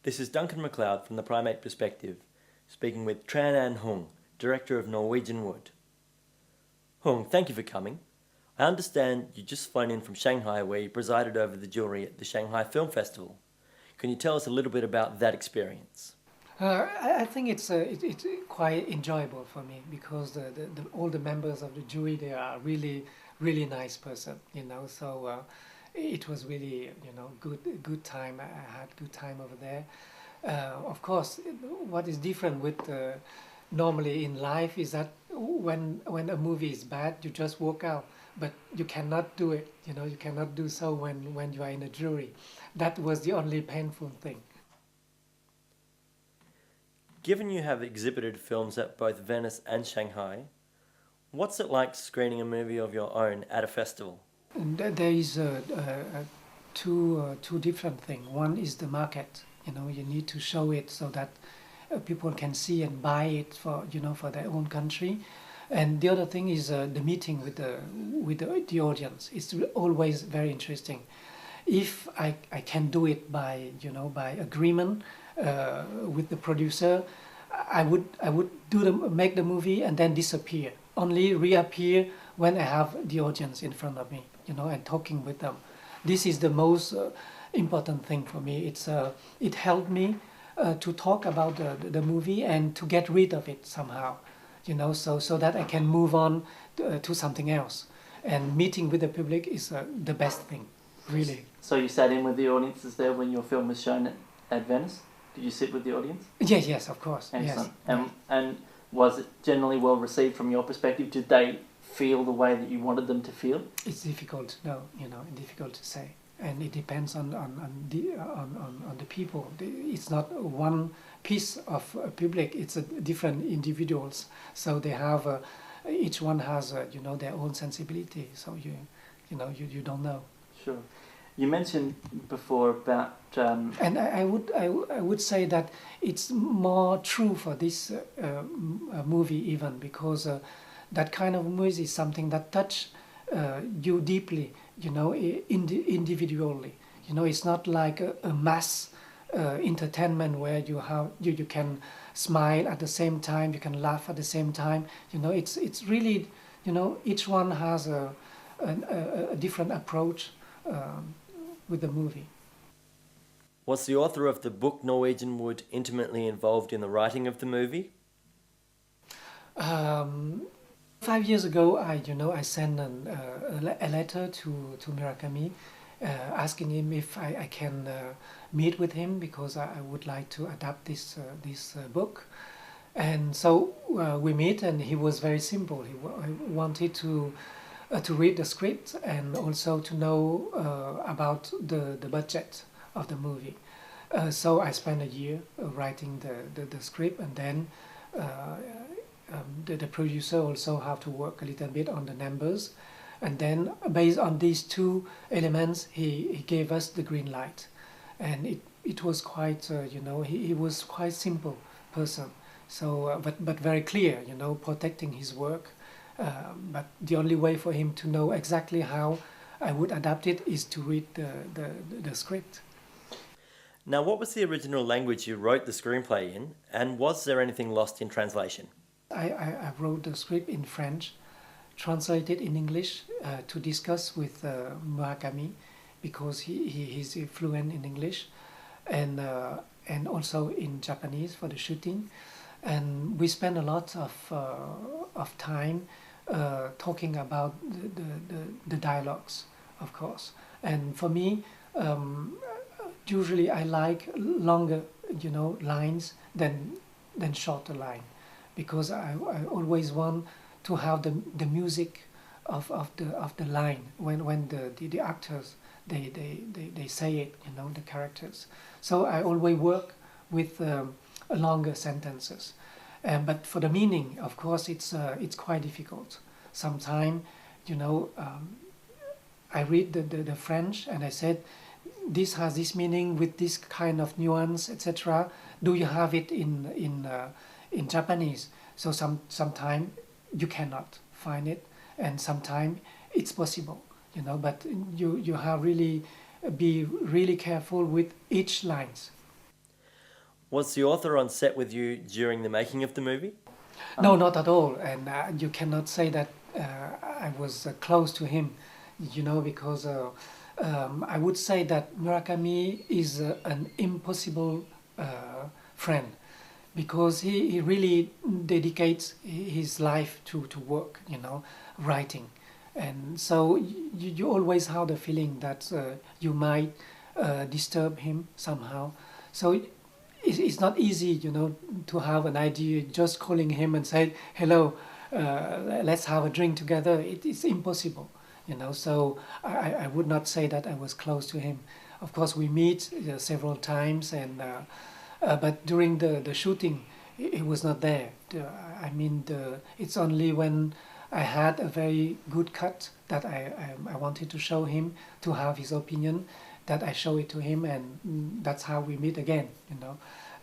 This is Duncan McLeod from the Primate Perspective, speaking with Tran Anh Hung, Director of Norwegian Wood. Hung, thank you for coming. I understand you just flown in from Shanghai where you presided over the jury at the Shanghai Film Festival. Can you tell us a little bit about that experience? I think it's quite enjoyable for me because all the members of the jury, they are really nice person, so it was really good time. I had good time over there. Of course, what is different with normally in life is that when a movie is bad, you just walk out, but you cannot do it. You cannot do so when you are in a jury. That was the only painful thing. Given you have exhibited films at both Venice and Shanghai, what's it like screening a movie of your own at a festival? There is two different things. One is the market. You need to show it so that people can see and buy it for their own country. And the other thing is the meeting with the audience. It's always very interesting. If I can do it by agreement with the producer, I would make the movie and then disappear. Only reappear when I have the audience in front of me, and talking with them. This is the most important thing for me. It helped me to talk about the movie and to get rid of it somehow, so that I can move on to something else. And meeting with the public is the best thing, really. So you sat in with the audiences there when your film was shown at Venice? Did you sit with the audience? Yes, of course. Excellent. Yes. And was it generally well received from your perspective? Did they feel the way that you wanted them to feel? It's difficult, difficult to say, and it depends on the people. It's not one piece of public. It's different individuals. So they have each one has their own sensibility. So you don't know. Sure. You mentioned before about and I would say that it's more true for this movie even because that kind of movie is something that touch you deeply, individually. It's not like a mass entertainment where you can smile at the same time, you can laugh at the same time. It's really each one has a different approach with the movie. Was the author of the book Norwegian Wood intimately involved in the writing of the movie? 5 years ago, I sent a letter to Murakami asking him if I can meet with him because I would like to adapt this book. And so we meet, and he was very simple. He wanted to read the script and also to know about the budget of the movie. So I spent a year writing the script, and then the producer also have to work a little bit on the numbers. And then based on these two elements, he gave us the green light. And it was quite, he was quite simple person. So, but very clear, protecting his work. But the only way for him to know exactly how I would adapt it is to read the script. Now, what was the original language you wrote the screenplay in, and was there anything lost in translation? I wrote the script in French, translated in English to discuss with Murakami because he's fluent in English, and also in Japanese for the shooting. And we spent a lot of time talking about the dialogues, of course. And for me, usually I like longer, lines than shorter line, because I always want to have the music of the line when the actors they say it, the characters. So I always work with longer sentences, but for the meaning, of course, it's quite difficult. Sometimes, I read the French and I said, this has this meaning with this kind of nuance, etc. Do you have it in Japanese? So sometimes you cannot find it, and sometimes it's possible, But you have really be really careful with each lines. Was the author on set with you during the making of the movie? No, not at all. And you cannot say that I was close to him, because I would say that Murakami is an impossible friend, because he really dedicates his life to work, writing. And so you always have the feeling that you might disturb him somehow. So it's not easy, to have an idea, just calling him and say, hello, let's have a drink together. It's impossible, so I would not say that I was close to him. Of course, we meet several times, and but during the shooting, he was not there. It's only when I had a very good cut that I wanted to show him, to have his opinion, that I show it to him, and that's how we meet again,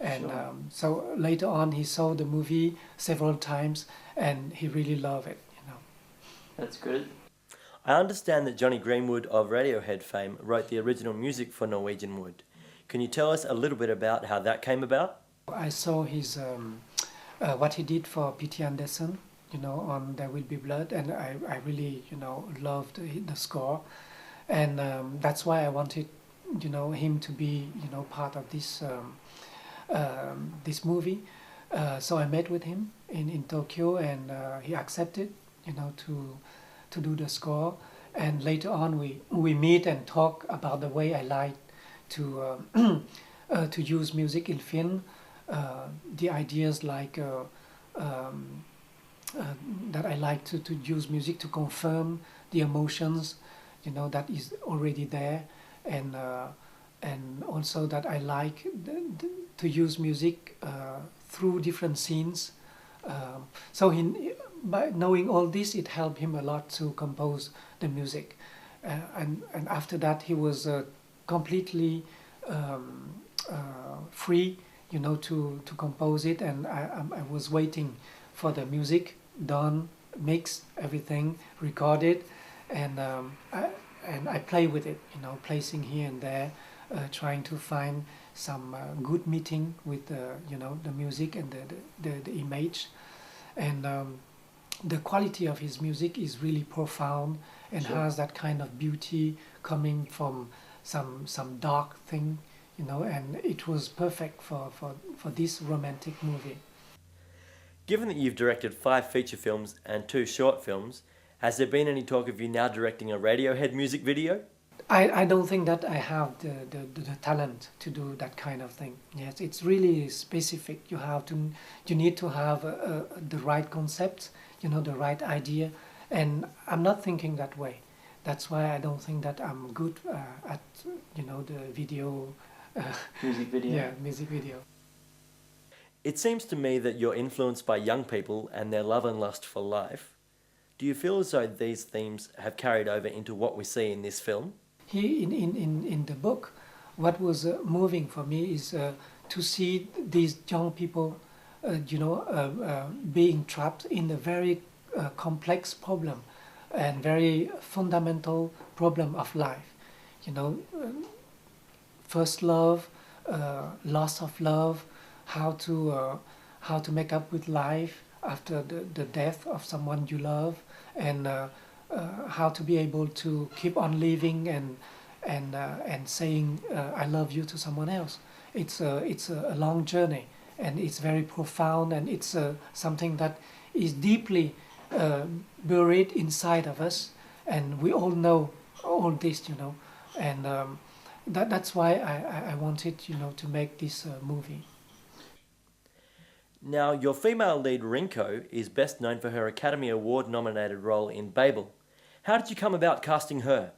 And Sure. So later on, he saw the movie several times, and he really loved it, That's good. I understand that Johnny Greenwood of Radiohead fame wrote the original music for Norwegian Wood. Can you tell us a little bit about how that came about? I saw his what he did for P.T. Anderson, on There Will Be Blood, and I really, loved the score, and that's why I wanted, him to be, part of this this movie. So I met with him in Tokyo, and he accepted, to do the score. And later on, we meet and talk about the way I like to to use music in film. The ideas like that I like to use music to confirm the emotions, that is already there, and also that I like to use music through different scenes. So by knowing all this, it helped him a lot to compose the music, and after that he was completely free, to compose it, and I was waiting for the music done, mixed, everything recorded, and I play with it, placing here and there, trying to find some good meeting with the music and the image, and the quality of his music is really profound and Sure. has that kind of beauty coming from some dark thing, and it was perfect for this romantic movie. Given that you've directed 5 feature films and 2 short films, has there been any talk of you now directing a Radiohead music video? I don't think that I have the talent to do that kind of thing. Yes, it's really specific. You need to have the right concept, the right idea, and I'm not thinking that way. That's why I don't think that I'm good at the video. Music video? Yeah, music video. It seems to me that you're influenced by young people and their love and lust for life. Do you feel as though these themes have carried over into what we see in this film? Here in the book, what was moving for me is to see these young people, being trapped in a very complex problem and very fundamental problem of life. First love, loss of love, how to make up with life after the death of someone you love, and how to be able to keep on living and saying I love you to someone else. It's a long journey, and it's very profound, and it's something that is deeply buried inside of us, and we all know all this, and that's why I wanted, to make this movie. Now, your female lead Rinko is best known for her Academy Award nominated role in Babel. How did you come about casting her?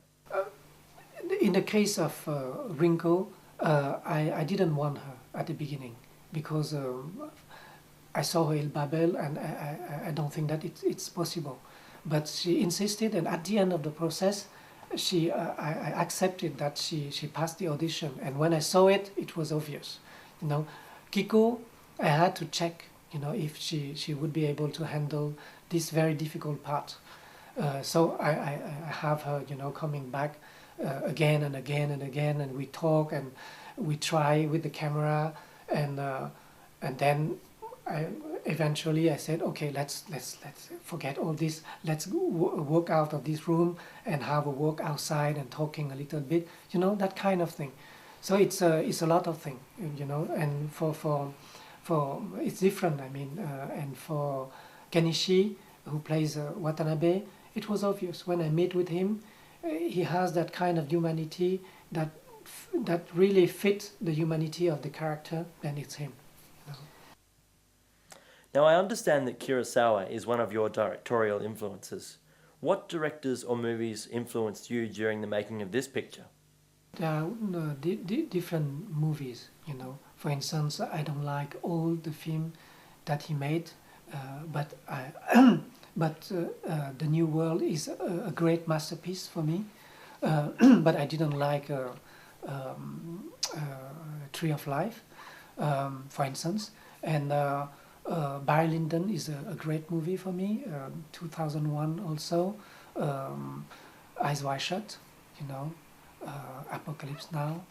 In the case of Rinko, I didn't want her at the beginning, because I saw her in Babel, and I don't think that it's possible. But she insisted, and at the end of the process, I accepted that she passed the audition. And when I saw it, it was obvious. Kiko, I had to check, if she would be able to handle this very difficult part. So I have her, coming back again and again and again, and we talk and we try with the camera, and then eventually I said, okay, let's forget all this. Let's walk out of this room and have a walk outside and talking a little bit. You know, that kind of thing. So it's a lot of things. You know, and for it's different. I mean, and for Kenichi, who plays Watanabe, it was obvious when I met with him. He has that kind of humanity that really fits the humanity of the character, and it's him. You know? Now, I understand that Kurosawa is one of your directorial influences. What directors or movies influenced you during the making of this picture? There are different movies, you know. For instance, I don't like all the film that he made, but The New World is a great masterpiece for me. But I didn't like Tree of Life, for instance. And Barry Lyndon is a great movie for me. 2001 also. Eyes Wide Shut, you know. Apocalypse Now,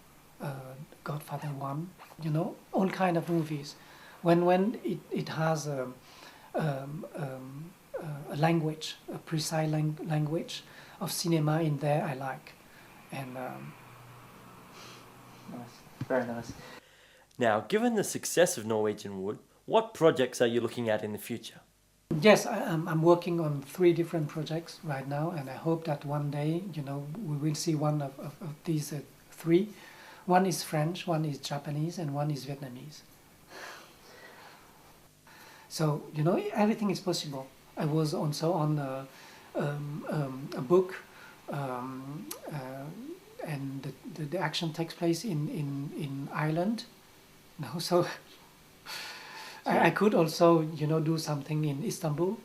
Godfather 1, you know, all kind of movies. When it has a language, a precise language of cinema in there, I like. And nice, very nice. Now, given the success of Norwegian Wood, what projects are you looking at in the future? yes, I'm working on 3 different projects right now, and I hope that one day, you know, we will see one of these 3. One is French, one is Japanese, and one is Vietnamese. So, you know, everything is possible. I was also on a book, and the action takes place in Ireland. No, so I could also, you know, do something in Istanbul.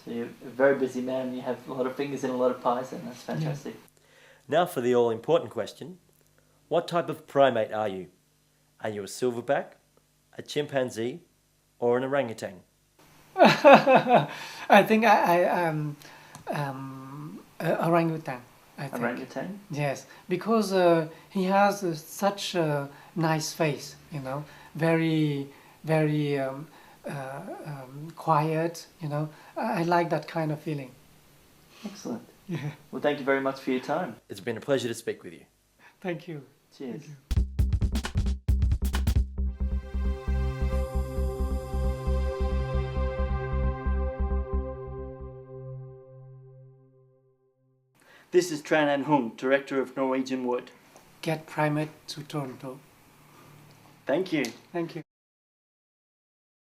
So you're a very busy man. You have a lot of fingers in a lot of pies, and that's fantastic. Yeah. Now for the all-important question. What type of primate are you? Are you a silverback, a chimpanzee, or an orangutan? I think I am orangutan. I think. Orangutan? Yes, because he has such a nice face, you know, very quiet, you know. I like that kind of feeling. Excellent. Yeah. Well, thank you very much for your time. It's been a pleasure to speak with you. Thank you. Cheers. Thank you. This is Tran Anh Hung, Director of Norwegian Wood. Get Primate to Toronto. Thank you. Thank you.